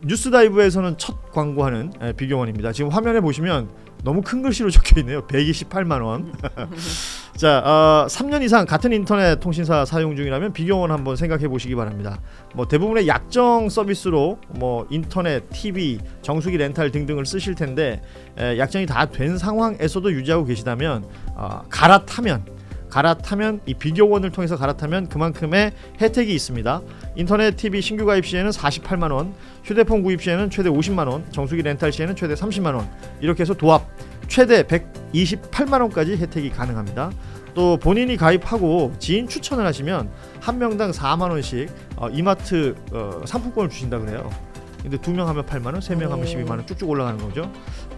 뉴스다이브에서는 첫 광고하는 비교원입니다. 지금 화면에 보시면 너무 큰 글씨로 적혀 있네요. 128만 원. 자, 3년 이상 같은 인터넷 통신사 사용 중이라면 비교원 한번 생각해 보시기 바랍니다. 뭐 대부분의 약정 서비스로 뭐 인터넷, TV, 정수기 렌탈 등등을 쓰실 텐데 약정이 다 된 상황에서도 유지하고 계시다면 갈아타면 이 비교원을 통해서 갈아타면 그만큼의 혜택이 있습니다. 인터넷 TV 신규 가입 시에는 48만 원, 휴대폰 구입 시에는 최대 50만 원, 정수기 렌탈 시에는 최대 30만 원, 이렇게 해서 도합 최대 128만 원까지 혜택이 가능합니다. 또 본인이 가입하고 지인 추천을 하시면 한 명당 4만 원씩 이마트 상품권을 주신다 그래요. 근데 2명 하면 8만 원, 3명 하면 12만 원 쭉쭉 올라가는 거죠.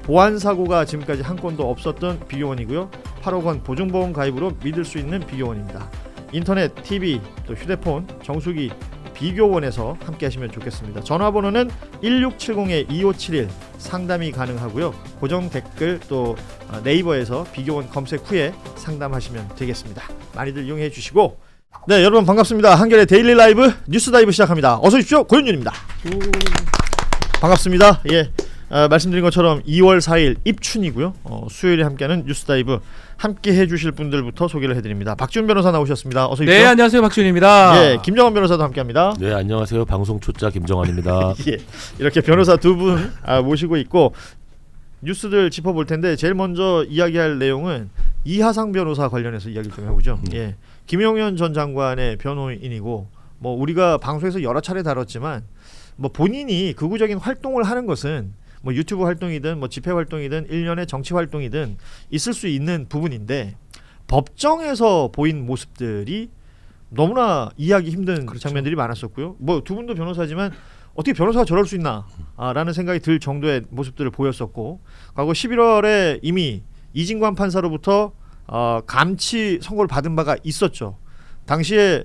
보안 사고가 지금까지 한 건도 없었던 비교원이고요. 8억 원 보증보험 가입으로 믿을 수 있는 비교원입니다. 인터넷, TV, 또 휴대폰, 정수기 비교원에서 함께 하시면 좋겠습니다. 전화번호는 1670-2571 상담이 가능하고요. 고정 댓글 또 네이버에서 비교원 검색 후에 상담하시면 되겠습니다. 많이들 이용해 주시고, 네, 여러분 반갑습니다. 한겨레 데일리 라이브 뉴스 다이브 시작합니다. 어서 오십시오. 고현준입니다. 반갑습니다. 예, 말씀드린 것처럼 2월 4일 입춘이고요. 수요일에 함께하는 뉴스 다이브 함께 해주실 분들부터 소개를 해드립니다. 박지훈 변호사 나오셨습니다. 어서 오십시오. 네, 안녕하세요. 박지훈입니다. 예, 김정환 변호사도 함께합니다. 네, 안녕하세요. 방송 초짜 김정환입니다. 예, 이렇게 변호사 두 분 모시고 있고 뉴스들 짚어볼 텐데 제일 먼저 이야기할 내용은 이하상 변호사 관련해서 이야기를 좀 해보죠. 예, 김용현 전 장관의 변호인이고 뭐 우리가 방송에서 여러 차례 다뤘지만 뭐 본인이 극우적인 활동을 하는 것은 뭐 유튜브 활동이든 뭐 집회 활동이든 일련의 정치 활동이든 있을 수 있는 부분인데 법정에서 보인 모습들이 너무나 이해하기 힘든 그렇죠. 장면들이 많았었고요. 뭐 두 분도 변호사지만 어떻게 변호사가 저럴 수 있나 라는 생각이 들 정도의 모습들을 보였었고, 과거 11월에 이미 이진관 판사로부터 감치 선고를 받은 바가 있었죠. 당시에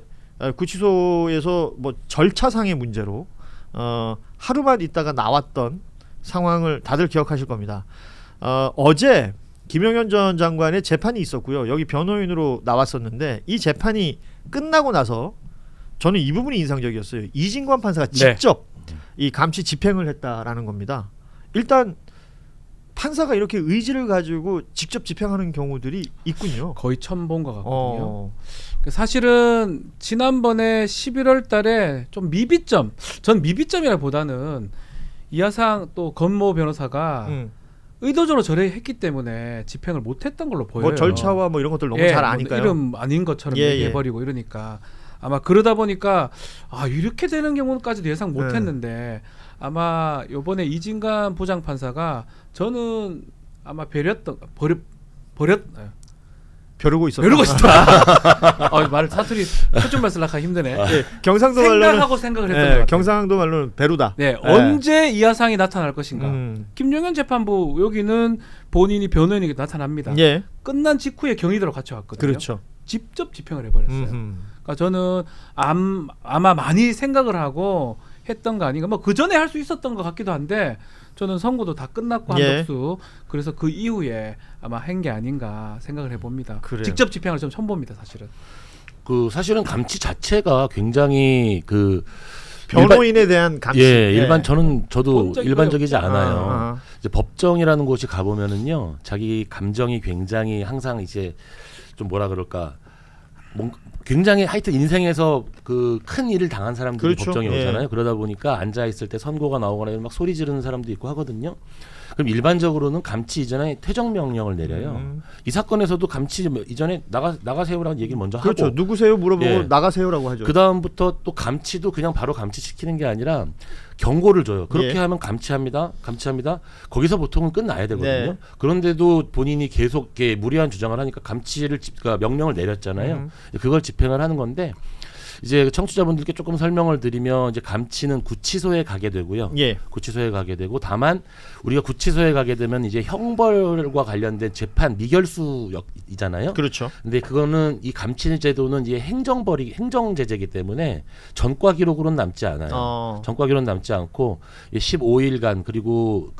구치소에서 뭐 절차상의 문제로 하루만 있다가 나왔던 상황을 다들 기억하실 겁니다. 어제 김용현 전 장관의 재판이 있었고요. 여기 변호인으로 나왔었는데 이 재판이 끝나고 나서 저는 이 부분이 인상적이었어요. 이진관 판사가 직접 이 감치 집행을 했다라는 겁니다. 일단 판사가 이렇게 의지를 가지고 직접 집행하는 경우들이 있군요. 거의 처음 본 것 같거든요. 사실은 지난번에 11월 달에 좀 미비점, 전 미비점이라보다는 이하상 또 건모 변호사가 의도적으로 저랬기 때문에 집행을 못했던 걸로 보여요. 뭐 절차와 뭐 이런 것들 너무 잘 아니까요. 이름 아닌 것처럼 얘기해버리고 이러니까 아마 그러다 보니까 이렇게 되는 경우까지도 예상 못했는데 아마 이번에 이진관 부장판사가 저는 아마 벼르고 있었다. 말을 사투리 표준말 쓰려고 힘드네. 예, 경상도 생각하고 생각을 했던 것 같아요. 경상도 말로는 배루다. 네, 언제 이하상이 나타날 것인가. 김용현 재판부 여기는 본인이 변호인이 나타납니다. 예. 끝난 직후에 경위대로 같이 왔거든요. 그렇죠. 직접 집행을 해버렸어요. 그러니까 저는 아마 많이 생각을 하고 했던 거 아닌가. 뭐 그 전에 할 수 있었던 것 같기도 한데 저는 선고도 다 끝났고 한덕수 그래서 그 이후에 아마 한 게 아닌가 생각을 해봅니다. 그래요. 직접 집행을 좀 처음 봅니다, 사실은. 사실은 감치 자체가 굉장히 변호인에 대한 감치. 저도 일반적이지 거였죠. 않아요. 이제 법정이라는 곳이 가보면은요, 자기 감정이 굉장히 항상 이제 좀 뭐라 그럴까, 굉장히 하여튼 인생에서 큰 일을 당한 사람들이 그렇죠. 법정에 오잖아요. 그러다 보니까 앉아 있을 때 선고가 나오거나 이런 막 소리 지르는 사람도 있고 하거든요. 그럼 일반적으로는 감치 이전에 퇴정 명령을 내려요. 이 사건에서도 감치 이전에 나가세요라는 얘기를 먼저 그렇죠. 하고, 누구세요 물어보고 나가세요라고 하죠. 그 다음부터 또 감치도 그냥 바로 감치시키는 게 아니라 경고를 줘요. 그렇게 하면 감치합니다. 거기서 보통은 끝나야 되거든요. 그런데도 본인이 계속 이렇게 무리한 주장을 하니까 그러니까 명령을 내렸잖아요. 그걸 집행을 하는 건데, 이제 청취자분들께 조금 설명을 드리면, 이제 감치는 구치소에 가게 되고요. 구치소에 가게 되고, 다만 우리가 구치소에 가게 되면 이제 형벌과 관련된 재판 미결수이잖아요. 그렇죠. 근데 그거는 이 감치 제도는 이제 행정제재이기 때문에 전과 기록으로는 남지 않아요. 전과 기록은 남지 않고 15일간 그리고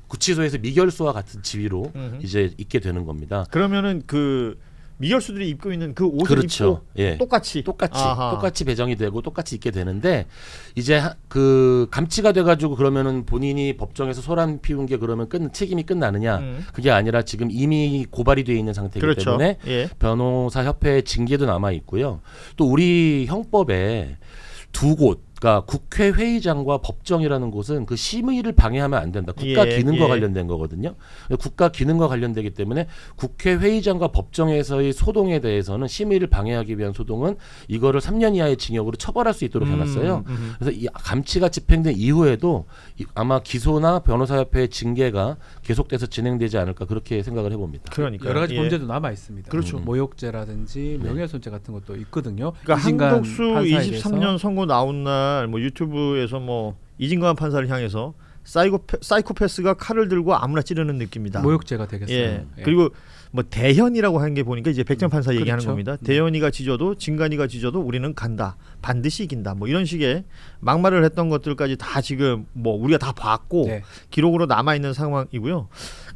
구치소에서 미결수와 같은 지위로 이제 있게 되는 겁니다. 그러면은 미결수들이 입고 있는 그 옷을 그렇죠. 입고 예. 똑같이 아하. 똑같이 배정이 되고 똑같이 입게 되는데 이제 그 감치가 돼가지고 그러면은 본인이 법정에서 소란 피운 게 그러면 책임이 끝나느냐? 그게 아니라 지금 이미 고발이 돼 있는 상태이기 그렇죠. 때문에 예. 변호사 협회의 징계도 남아 있고요. 또 우리 형법에 두 곳. 그러니까 국회 회의장과 법정이라는 곳은 그 심의를 방해하면 안 된다. 국가 예, 기능과 예. 관련된 거거든요. 국가 기능과 관련되기 때문에 국회 회의장과 법정에서의 소동에 대해서는 심의를 방해하기 위한 소동은 이거를 3년 이하의 징역으로 처벌할 수 있도록 해놨어요. 그래서 이 감치가 집행된 이후에도 아마 기소나 변호사협회의 징계가 계속돼서 진행되지 않을까 그렇게 생각을 해봅니다. 그러니까 여러 가지 예. 범죄도 남아 있습니다. 그렇죠. 모욕죄라든지 명예훼손죄 같은 것도 있거든요. 그러니까 이진관 한덕수 판사에 대해서. 23년 선고 나온 날 뭐 유튜브에서 뭐 이진관 판사를 향해서 사이코패스가 칼을 들고 아무나 찌르는 느낌이다. 모욕죄가 되겠어요. 예. 예. 그리고 뭐 대현이라고 하는 게 보니까 이제 백정 판사 얘기하는 그렇죠. 겁니다. 대현이가 지져도 진관이가 지져도 우리는 간다. 반드시 이긴다. 뭐 이런 식의 막말을 했던 것들까지 다 지금 뭐 우리가 다 봤고 네. 기록으로 남아 있는 상황이고요.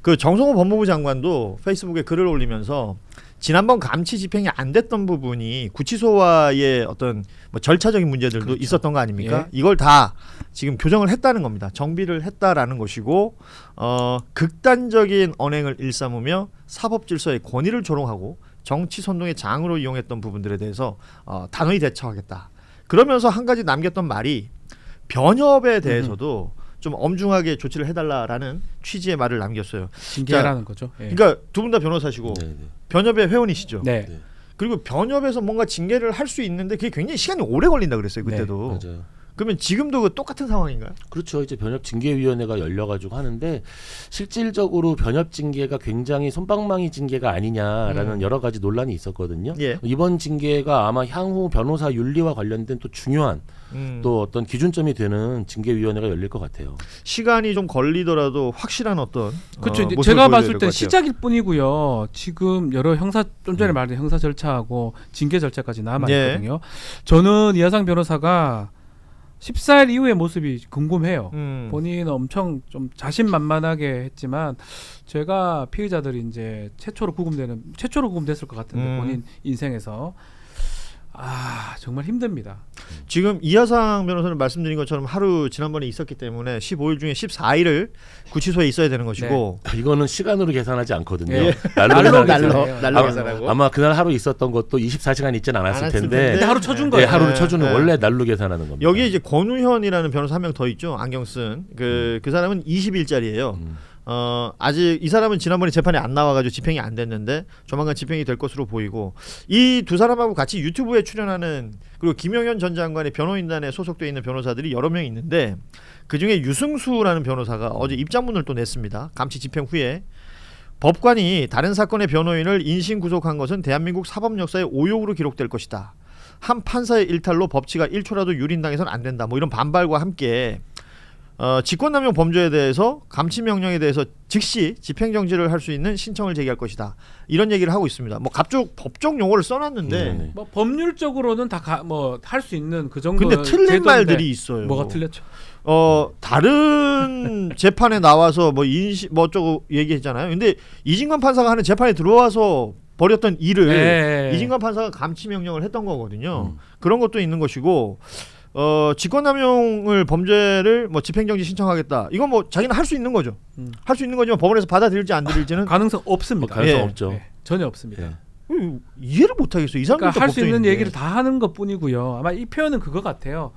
그 정성호 법무부 장관도 페이스북에 글을 올리면서 지난번 감치 집행이 안 됐던 부분이 구치소와의 어떤 뭐 절차적인 문제들도 그렇죠. 있었던 거 아닙니까? 예. 이걸 다 지금 교정을 했다는 겁니다. 정비를 했다라는 것이고 극단적인 언행을 일삼으며 사법질서의 권위를 조롱하고 정치 선동의 장으로 이용했던 부분들에 대해서 단호히 대처하겠다. 그러면서 한 가지 남겼던 말이 변협에 대해서도 좀 엄중하게 조치를 해달라라는 취지의 말을 남겼어요. 징계라는 거죠. 예. 그러니까 두 분 다 변호사시고 네, 네. 변협의 회원이시죠. 네. 네. 그리고 변협에서 뭔가 징계를 할 수 있는데 그게 굉장히 시간이 오래 걸린다 그랬어요. 그때도. 맞아요. 그러면 지금도 그 똑같은 상황인가요? 그렇죠. 이제 변협 징계위원회가 열려가지고 하는데 실질적으로 변협 징계가 굉장히 솜방망이 징계가 아니냐라는 여러 가지 논란이 있었거든요. 예. 이번 징계가 아마 향후 변호사 윤리와 관련된 또 중요한 또 어떤 기준점이 되는 징계위원회가 열릴 것 같아요. 시간이 좀 걸리더라도 확실한 어떤 그렇죠. 이제 모습을 제가 보여줘야 봤을 될것 때 같아요. 시작일 뿐이고요. 지금 여러 좀 전에 말한 형사 절차하고 징계 절차까지 남아 있거든요. 저는 이하상 변호사가 14일 이후의 모습이 궁금해요. 본인은 엄청 좀 자신만만하게 했지만 제가 피의자들이 이제 최초로 구금됐을 것 같은데 본인 인생에서 정말 힘듭니다. 지금 이하상 변호사는 말씀드린 것처럼 하루 지난번에 있었기 때문에 15일 중에 14일을 구치소에 있어야 되는 것이고 이거는 시간으로 계산하지 않거든요. 예. 날로 날로 계산하고 아마 그날 하루 있었던 것도 24시간 있지는 않았을 텐데 근데 하루 쳐준 네, 거예요. 하루를 쳐주는 네. 원래 날로 계산하는 겁니다. 여기에 이제 권우현이라는 변호사 한 명 더 있죠. 안경 쓴 그 사람은 20일짜리예요. 아직 이 사람은 지난번에 재판에 안 나와가지고 집행이 안 됐는데 조만간 집행이 될 것으로 보이고 이 두 사람하고 같이 유튜브에 출연하는 그리고 김영현 전 장관의 변호인단에 소속되어 있는 변호사들이 여러 명 있는데 그 중에 유승수라는 변호사가 어제 입장문을 또 냈습니다. 감치 집행 후에 법관이 다른 사건의 변호인을 인신 구속한 것은 대한민국 사법 역사의 오욕으로 기록될 것이다. 한 판사의 일탈로 법치가 1초라도 유린당해서는 안 된다. 뭐 이런 반발과 함께 직권남용 범죄에 대해서 감치 명령에 대해서 즉시 집행정지를 할 수 있는 신청을 제기할 것이다. 이런 얘기를 하고 있습니다. 뭐 갑툭 법적 용어를 써놨는데 뭐 법률적으로는 다 뭐 할 수 있는 그 정도. 근데 틀린 말들이 있어요. 뭐가 틀렸죠? 다른 재판에 나와서 뭐 인식 뭐 어쩌고 얘기했잖아요. 근데 이진관 판사가 하는 재판에 들어와서 벌였던 일을 네. 이진관 판사가 감치 명령을 했던 거거든요. 그런 것도 있는 것이고 직권남용을 범죄를 뭐 집행정지 신청하겠다. 이건 뭐 자기는 할 수 있는 거죠. 할 수 있는 거지만 법원에서 받아들일지 안 들일지는 가능성 없습니다. 가능성 예. 없죠. 네, 전혀 없습니다. 예. 이해를 못 하겠어요. 이 사람들도 그러니까 할 수 있는 법조인인데. 얘기를 다 하는 것뿐이고요. 아마 이 표현은 그거 같아요.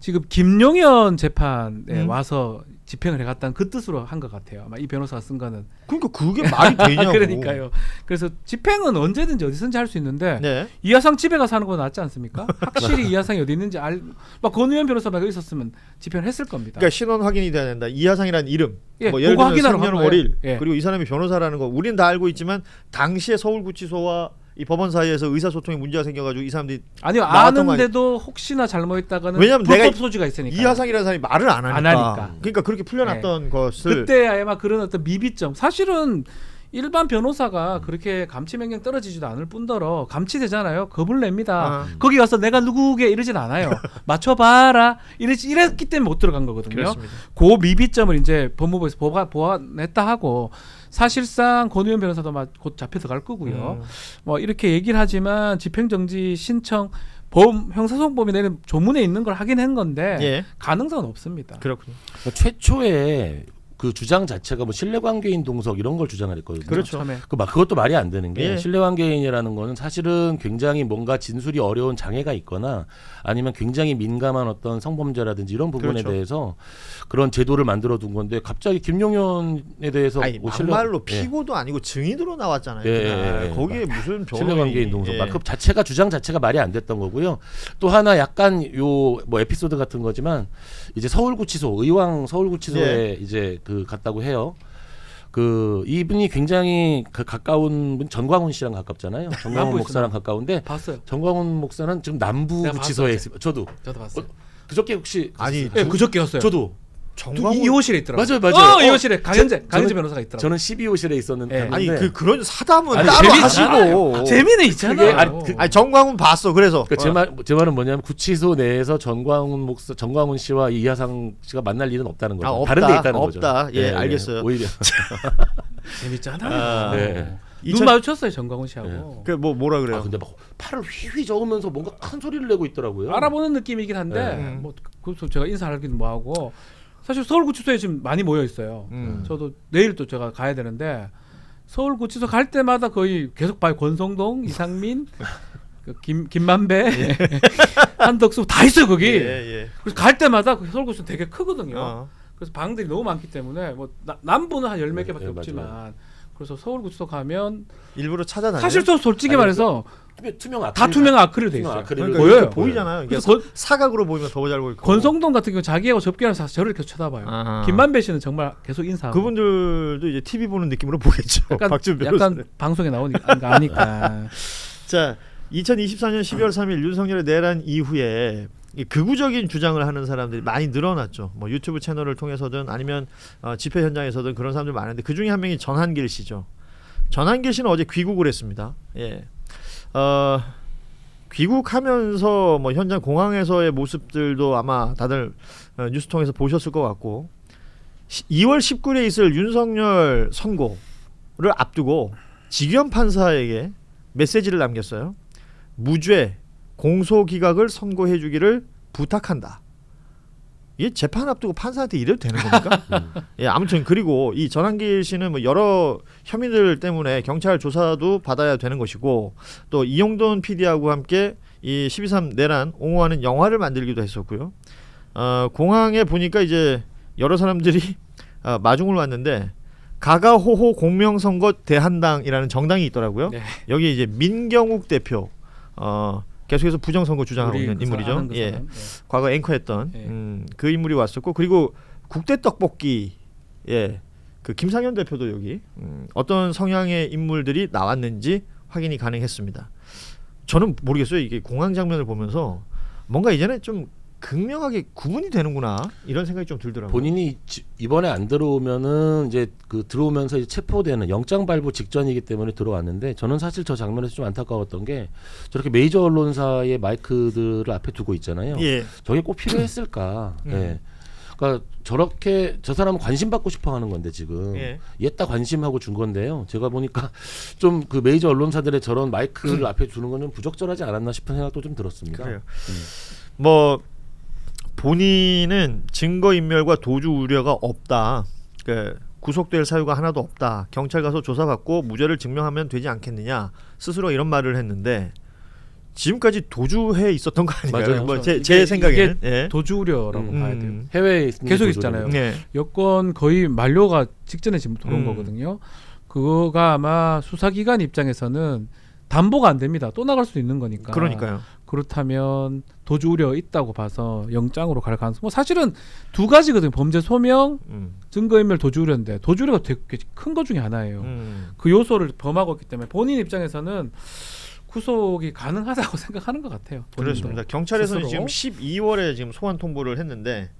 지금 김용현 재판에 와서 집행을 해갔다는 그 뜻으로 한 것 같아요. 아마 이 변호사가 쓴 거는. 그러니까 그게 말이 되냐고. 그러니까요. 그래서 집행은 언제든지 어디서든지 할 수 있는데 네. 이하상 집에 가서 하는 건 낫지 않습니까? 확실히 이하상이 어디 있는지 막 권우현 변호사가 있었으면 집행을 했을 겁니다. 그러니까 신원 확인이 돼야 된다. 이하상이라는 이름. 예, 뭐 예를 그거 들면 확인하러 생년 간 거예요. 월일 예. 그리고 이 사람이 변호사라는 거 우리는 다 알고 있지만 당시에 서울구치소와 이 법원 사이에서 의사소통에 문제가 생겨가지고 이 사람들이 아니요, 나왔던 거 아는데도 혹시나 잘못했다가는 왜냐면 불법 내가 소지가 있으니까. 이하상이라는 사람이 말을 안 하니까. 안 하니까. 그러니까 그렇게 풀려났던 것을 그때 아마 그런 어떤 미비점. 사실은 일반 변호사가 그렇게 감치 명령 떨어지지도 않을 뿐더러 감치되잖아요. 겁을 냅니다. 거기 가서 내가 누구게 이러진 않아요. 맞춰봐라. 이랬기 때문에 못 들어간 거거든요. 그렇습니다. 그 미비점을 이제 법무부에서 보완했다 하고 사실상 권의원 변호사도 곧 잡혀서 갈 거고요. 뭐 이렇게 얘기를 하지만 집행정지 신청 형사소송법이 내는 조문에 있는 걸 하긴 한 건데 예. 가능성은 없습니다. 그렇군요. 그러니까 최초에 그 주장 자체가 뭐 신뢰관계인 동석 이런 걸 주장을 했거든요. 그렇죠. 처음에. 그것도 말이 안 되는 게 예. 신뢰관계인이라는 거는 사실은 굉장히 뭔가 진술이 어려운 장애가 있거나 아니면 굉장히 민감한 어떤 성범죄라든지 이런 부분에 그렇죠. 대해서 그런 제도를 만들어 둔 건데 갑자기 김용현에 대해서 아니 뭐 막말로 예. 피고도 아니고 증인으로 나왔잖아요. 예, 그날. 예, 예. 거기에 무슨 변호인이 신뢰관계인 동석 예. 그 자체가 주장 자체가 말이 안 됐던 거고요. 또 하나 약간 요 뭐 에피소드 같은 거지만 이제 서울구치소 의왕 서울구치소에 이제 그 갔다고 해요. 그 이분이 굉장히 가까운 분 전광훈 씨랑 가깝잖아요. 전광훈 남부 목사랑 있으나? 가까운데 봤어요. 전광훈 목사는 지금 남부구치소에 있어요. 저도 봤어요. 그저께 혹시 아니, 갔었어요? 예, 그저께였어요. 저도 정광훈 2호실에 있더라고요. 맞아요. 2호실에 강현재 저는- 변호사가 있더라고요. 저는 12호실에 있었는데 예. 아니 갔는데 그런 사담은 아니, 따로 재밌잖아요. 하시고. 재미는 있잖아요. 그게 아니, 아니 정광훈 봤어. 그래서 그러니까 제 말은 뭐냐면 구치소 내에서 전광훈 씨와 이하상 씨가 만날 일은 없다는 거죠. 없다, 다른 데 있다는 거죠. 없다. 예, 알겠어요. 오히려 재밌잖아요. 아, 네. 눈 마주쳤어요 정광훈 씨하고. 그 뭐라 그래요? 근데 막 팔을 휘휘 저으면서 뭔가 큰 소리를 내고 있더라고요. 알아보는 느낌이긴 한데 네. 뭐 그래서 제가 인사하기는 뭐하고 사실 서울구치소에 지금 많이 모여 있어요. 저도 내일 또 제가 가야 되는데 서울구치소 갈 때마다 거의 계속 봐요. 권성동, 이상민, 그 김만배, 한덕수 다 있어요 거기. 예. 그래서 갈 때마다 그 서울구치소 되게 크거든요. 어. 그래서 방들이 너무 많기 때문에 뭐 남부는 한 10몇 개밖에 네, 없지만 그래서 서울구치소 가면 일부러 찾아다녀. 사실 저 솔직히 아니, 말해서 투명 아크릴 다 투명 아크릴 돼 있어요. 아크릴로 그러니까 보여요. 이렇게 보이잖아요. 이게 그래서 사각으로 보이면 더 잘 보일 거고. 권성동 같은 경우 자기하고 접견해서 저를 계속 쳐다봐요. 아하. 김만배 씨는 정말 계속 인사하고. 그분들도 이제 TV 보는 느낌으로 보겠죠. 약간, 박준 변호사. 약간 방송에 나오니까 아니까. 자, 2024년 12월 3일 윤석열의 내란 이후에 이 극우적인 주장을 하는 사람들이 많이 늘어났죠. 뭐 유튜브 채널을 통해서든 아니면 집회 현장에서든 그런 사람들 많은데 그 중에 한 명이 전한길 씨죠. 전한길 씨는 어제 귀국을 했습니다. 예. 귀국하면서 뭐 현장 공항에서의 모습들도 아마 다들 뉴스 통해서 보셨을 것 같고 2월 19일에 있을 윤석열 선고를 앞두고 지규현 판사에게 메시지를 남겼어요. 무죄 공소 기각을 선고해 주기를 부탁한다. 이게 재판 앞두고 판사한테 이래도 되는 겁니까? 예, 아무튼 그리고 이 전한길 씨는 뭐 여러 혐의들 때문에 경찰 조사도 받아야 되는 것이고 또 이용돈 PD하고 함께 이 12.3 내란 옹호하는 영화를 만들기도 했었고요. 공항에 보니까 이제 여러 사람들이 마중을 왔는데 가가호호 공명선거 대한당이라는 정당이 있더라고요. 네. 여기 이제 민경욱 대표 계속해서 부정선거 주장하고 있는 인물이죠. 그 예. 사람. 과거 앵커했던 네. 그 인물이 왔었고 그리고 국대 떡볶이 그 김상현 대표도 여기 어떤 성향의 인물들이 나왔는지 확인이 가능했습니다. 저는 모르겠어요. 이게 공항 장면을 보면서 뭔가 이제는 좀 극명하게 구분이 되는구나 이런 생각이 좀 들더라고요. 본인이 이번에 안 들어오면은 이제 그 들어오면서 이제 체포되는 영장 발부 직전이기 때문에 들어왔는데 저는 사실 저 장면에서 좀 안타까웠던 게 저렇게 메이저 언론사의 마이크들을 앞에 두고 있잖아요. 예. 저게 꼭 필요했을까? 예. 그러니까 저렇게 저 사람은 관심 받고 싶어 하는 건데 지금 예. 얘딱 관심하고 준 건데요. 제가 보니까 좀 그 메이저 언론사들의 저런 마이크를 앞에 두는 건 좀 부적절하지 않았나 싶은 생각도 좀 들었습니다. 그래요. 뭐 본인은 증거인멸과 도주 우려가 없다. 그 구속될 사유가 하나도 없다. 경찰 가서 조사받고 무죄를 증명하면 되지 않겠느냐. 스스로 이런 말을 했는데 지금까지 도주해 있었던 거 아닌가요? 맞아요. 뭐 이게- 제 생각에는 이게 도주 우려라고 봐야 돼요. 해외에 있는 계속 도주를. 있잖아요. 네. 여권 거의 만료가 직전에 지금 들어온 거거든요. 그거가 아마 수사기관 입장에서는 담보가 안 됩니다. 또 나갈 수도 있는 거니까. 그러니까요. 그렇다면 도주 우려 있다고 봐서 영장으로 갈 가능성. 뭐 사실은 두 가지거든요. 범죄 소명, 증거인멸, 도주 우려인데 도주 우려가 되게 큰 것 중에 하나예요. 그 요소를 범하고 있기 때문에 본인 입장에서는 구속이 가능하다고 생각하는 것 같아요. 본인도. 그렇습니다. 경찰에서는 스스로. 지금 12월에 지금 소환 통보를 했는데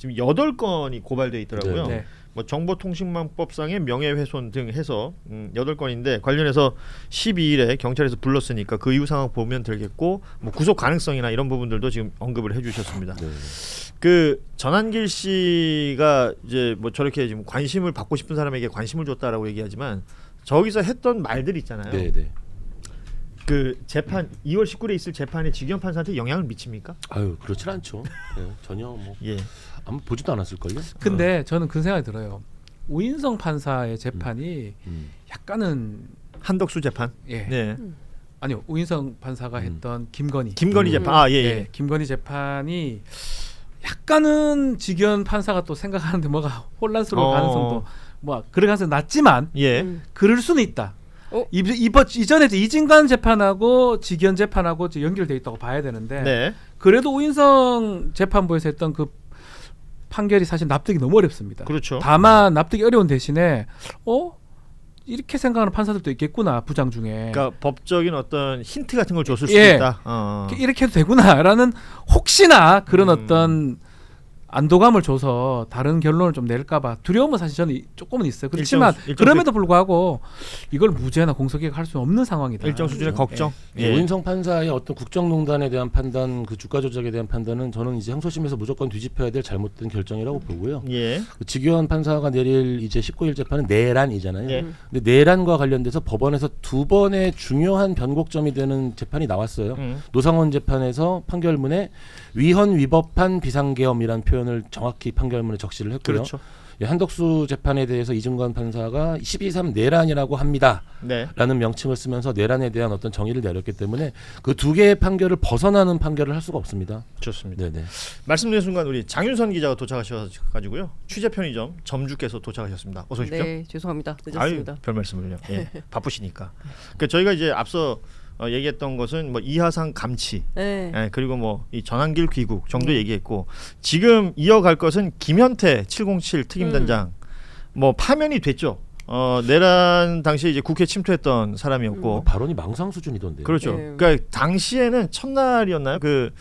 지금 8건이 고발돼 있더라고요. 네. 뭐 정보통신망법상의 명예훼손 등 해서 8건인데 관련해서 12일에 경찰에서 불렀으니까 그 이후 상황 보면 되겠고 뭐 구속 가능성이나 이런 부분들도 지금 언급을 해주셨습니다. 네. 그 전한길 씨가 이제 뭐 저렇게 지금 관심을 받고 싶은 사람에게 관심을 줬다라고 얘기하지만 저기서 했던 말들 있잖아요. 네, 네. 그 재판 2월 19일에 있을 재판에 지기현 판사한테 영향을 미칩니까? 아유, 그렇진 않죠. 네, 전혀 뭐 예. 아마 보지도 않았을걸요. 근데 저는 그런 생각이 들어요. 우인성 판사의 재판이 약간은 한덕수 재판. 예. 네. 아니요. 우인성 판사가 했던 김건희. 김건희 재판. 아, 예, 예. 예. 김건희 재판이 약간은 지기현 판사가 또 생각하는데 뭐가 혼란스러울 가능성도 뭐 그럴 가능성이 낮지만 예. 그럴 수는 있다. 어? 이전에 이진관 재판하고 지기현 재판하고 연결돼 있다고 봐야 되는데 네. 그래도 우인성 재판부에서 했던 그 판결이 사실 납득이 너무 어렵습니다. 그렇죠. 다만 납득이 어려운 대신에 이렇게 생각하는 판사들도 있겠구나 부장 중에. 그러니까 법적인 어떤 힌트 같은 걸 줬을 수 예. 있다. 이렇게 해도 되구나라는 혹시나 그런 어떤 안도감을 줘서 다른 결론을 좀 낼까봐 두려움은 사실 저는 조금은 있어요. 그렇지만 일정 그럼에도 불구하고 이걸 무죄나 공소기각 할 수 없는 상황이다. 일정 수준의 걱정. 예. 오인성 판사의 어떤 국정농단에 대한 판단, 그 주가 조작에 대한 판단은 저는 이제 항소심에서 무조건 뒤집혀야 될 잘못된 결정이라고 보고요. 예. 그 지기현 판사가 내릴 이제 19일 재판은 내란이잖아요. 예. 근데 내란과 관련돼서 법원에서 2번의 중요한 변곡점이 되는 재판이 나왔어요. 노상원 재판에서 판결문에 위헌 위법한 비상계엄이라는 표현을 정확히 판결문에 적시를 했고요. 그렇죠. 예, 한덕수 재판에 대해서 이진관 판사가 12.3 내란이라고 합니다. 네. 라는 명칭을 쓰면서 내란에 대한 어떤 정의를 내렸기 때문에 그 두 개의 판결을 벗어나는 판결을 할 수가 없습니다. 좋습니다. 네네. 말씀드린 순간 우리 장윤선 기자가 도착하셔가지고요. 취재 편의점 점주께서 도착하셨습니다. 어서 오십시오. 네, 죄송합니다. 늦었습니다. 아유, 별 말씀을요. 예. 바쁘시니까. 그러니까 저희가 이제 앞서 얘기했던 것은 뭐 이하상 감치, 네. 예, 그리고 뭐 이 전한길 귀국 정도 얘기했고 지금 이어갈 것은 김현태 707 특임단장 뭐 파면이 됐죠. 내란 당시에 이제 국회 침투했던 사람이었고 발언이 망상 수준이던데요. 그렇죠. 네. 그러니까 당시에는 첫날이었나요? 그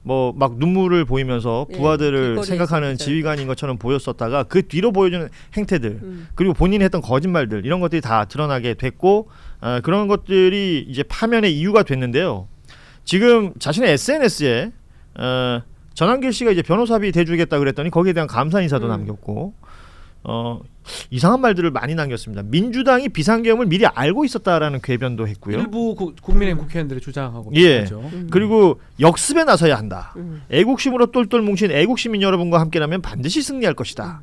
뭐 막 눈물을 보이면서 예, 부하들을 길거리에서 생각하는 진짜. 지휘관인 것처럼 보였었다가 그 뒤로 보여주는 행태들 그리고 본인이 했던 거짓말들 이런 것들이 다 드러나게 됐고 그런 것들이 이제 파면의 이유가 됐는데요. 지금 자신의 SNS에 전한길 씨가 이제 변호사비 대주겠다 그랬더니 거기에 대한 감사 인사도 남겼고 이상한 말들을 많이 남겼습니다. 민주당이 비상계엄을 미리 알고 있었다라는 궤변도 했고요. 일부 국민의힘 국회의원들이 주장하고 예. 있죠. 그리고 역습에 나서야 한다. 애국심으로 똘똘 뭉친 애국시민 여러분과 함께라면 반드시 승리할 것이다.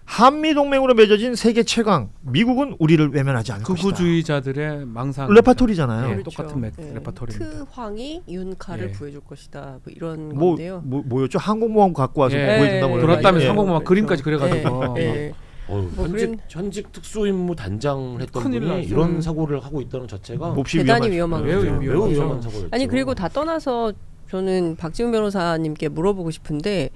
한미동맹으로 맺어진 세계 최강 미국은 우리를 외면하지 않을 것이다. 극우주의자들의 망상 레파토리잖아요. 예, 똑같은 레파토리입니다. 트황이 윤카를 예. 구해줄 것이다. 뭐 이런 뭐, 건데요. 뭐였죠? 항공모함 갖고 와서 예. 구해준다 뭐 돌았다면서 예. 항공모함 그렇죠. 그림까지 그려가지고 예. 뭐 현직 특수임무 단장을 했던 큰일 분이 나죠. 이런 사고를 하고 있다는 자체가 몹시 대단히 위험하죠. 위험한 거죠. 매우 위험한 사고였죠. 아니 그리고 다 떠나서 저는 박지훈 변호사님께 물어보고 싶은데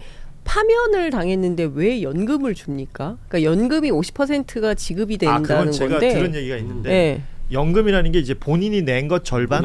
파면을 당했는데 왜 연금을 줍니까? 그러니까 연금이 50%가 지급이 된다는 그건 제가 건데. 들은 얘기가 있는데 예. 연금이라는 게 이제 본인이 낸 것 절반,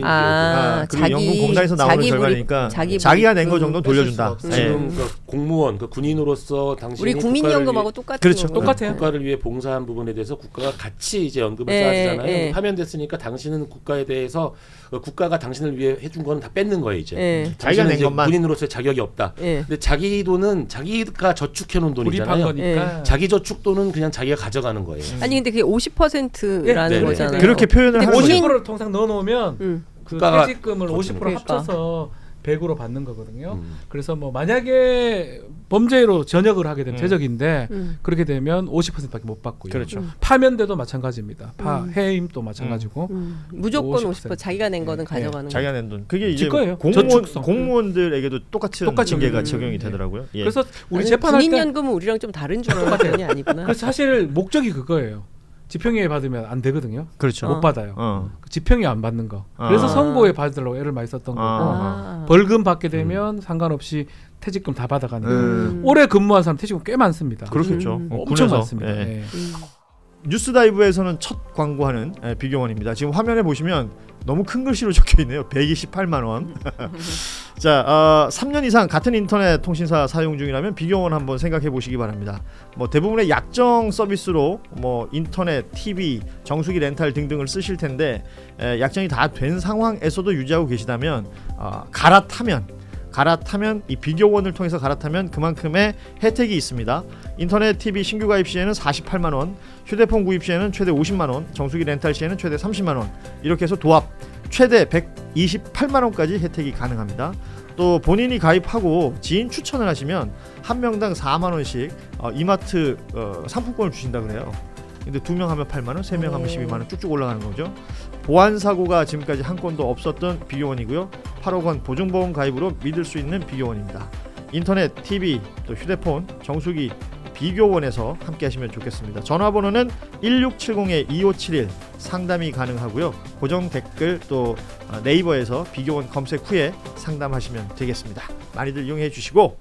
그리고 자기- 연금 공단에서 나오는 자기 절반이니까 자기 자기가 낸 거 불입금 정도 돌려준다. 뺄 수가 없어요. 예. 지금 그러니까 공무원, 그 군인으로서 당신이 우리 국민연금하고 똑같은 그렇죠. 거고. 똑같아요. 국가를 위해 봉사한 부분에 대해서 국가가 같이 이제 연금을 예, 쌓아주잖아요. 예. 파면됐으니까 당신은 국가에 대해서 국가가 당신을 위해 해준 거는 다 뺏는 거예요 이제. 예. 자기가 당신은 낸 이제 것만. 군인으로서의 자격이 없다. 예. 근데 자기 돈은 자기가 저축해 놓은 불입한 돈이잖아요. 거니까. 자기 저축 돈은 그냥 자기가 가져가는 거예요. 아니 근데 그게 50%라는 예, 네, 거잖아요. 그렇게 표현을 근데 하는 거죠. 50%를 통상 넣어놓으면 그 국가가 퇴직금을 50% 그러니까. 합쳐서 100으로 받는 거거든요. 그래서 뭐 만약에 범죄로 전역을 하게 되면 퇴적인데 그렇게 되면 50%밖에 못 받고요. 그렇죠. 파면대도 마찬가지입니다. 해임도 마찬가지고. 무조건 50%. 50% 자기가 낸 거는 가져가는 자기가 낸 돈. 그게 이제 지 거예요. 공무원, 저축성. 공무원들에게도 똑같은 징계가 적용이 되더라고요. 예. 그래서 우리 나는 재판할 때 군인연금은 우리랑 좀 다른 줄 알았더니 아니구나. 그래서 사실 목적이 그거예요. 집행유예 받으면 안 되거든요. 그렇죠. 못 받아요. 그 집행유예 안 받는 거. 아. 그래서 선고에 받으려고 애를 많이 썼던 거고 아. 벌금 받게 되면 상관없이 퇴직금 다 받아가는 거. 오래 근무한 사람 퇴직금 꽤 많습니다. 그렇겠죠. 엄청 군에서. 많습니다. 예. 예. 뉴스다이브에서는 첫 광고하는 비교원입니다. 지금 화면에 보시면 너무 큰 글씨로 적혀 있네요. 128만 원. 자, 3년 이상 같은 인터넷 통신사 사용 중이라면 비교원 한번 생각해 보시기 바랍니다. 뭐 대부분의 약정 서비스로 뭐 인터넷, TV, 정수기 렌탈 등등을 쓰실 텐데 약정이 다 된 상황에서도 유지하고 계시다면 갈아타면 이 비교원을 통해서 갈아타면 그만큼의 혜택이 있습니다. 인터넷 TV 신규 가입 시에는 48만 원, 휴대폰 구입 시에는 최대 50만 원, 정수기 렌탈 시에는 최대 30만 원, 이렇게 해서 도합 최대 128만 원까지 혜택이 가능합니다. 또 본인이 가입하고 지인 추천을 하시면 한 명당 4만 원씩 이마트 상품권을 주신다 그래요. 근데 2명 하면 8만 원, 3명 하면 12만 원 쭉쭉 올라가는 거죠. 보안 사고가 지금까지 한 건도 없었던 비교원이고요. 8억 원 보증보험 가입으로 믿을 수 있는 비교원입니다. 인터넷, TV, 또 휴대폰, 정수기 비교원에서 함께 하시면 좋겠습니다. 전화번호는 1670-2571 상담이 가능하고요. 고정 댓글 또 네이버에서 비교원 검색 후에 상담하시면 되겠습니다. 많이들 이용해 주시고